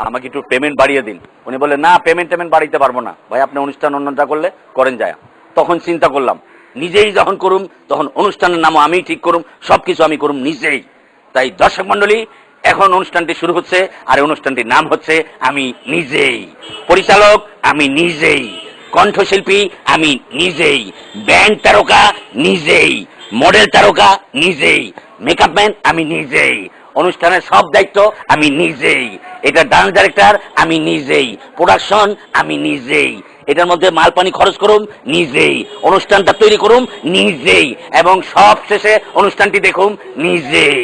আমাকে একটু পেমেন্ট বাড়িয়ে দিন। উনি বললেন, না পেমেন্ট বাড়াইতে পারবো না ভাই, আপনি অনুষ্ঠান অন্যটা করলে করেন যায়। তখন চিন্তা করলাম, নিজেই যখন করুম তখন অনুষ্ঠানের নামও আমি ঠিক করুম, সবকিছু আমি করুম নিজেই। তাই দর্শক মন্ডলী, এখন অনুষ্ঠানটি শুরু হচ্ছে, আর অনুষ্ঠানটির নাম হচ্ছে আমি নিজেই। পরিচালক আমি নিজেই, কণ্ঠশিল্পী আমি নিজেই, ব্যান্ড তারকা নিজেই, মডেল তারকা নিজেই, মেকআপ ম্যান আমি নিজেই, অনুষ্ঠানের সব দায়িত্ব আমি নিজেই, এটা ডান্স ডাইরেক্টর আমি নিজেই, প্রোডাকশন আমি নিজেই, এটার মধ্যে মাল পানি খরচ করুম নিজেই, অনুষ্ঠানটা তৈরি করুম নিজেই, এবং সব শেষে অনুষ্ঠানটি দেখুম নিজেই।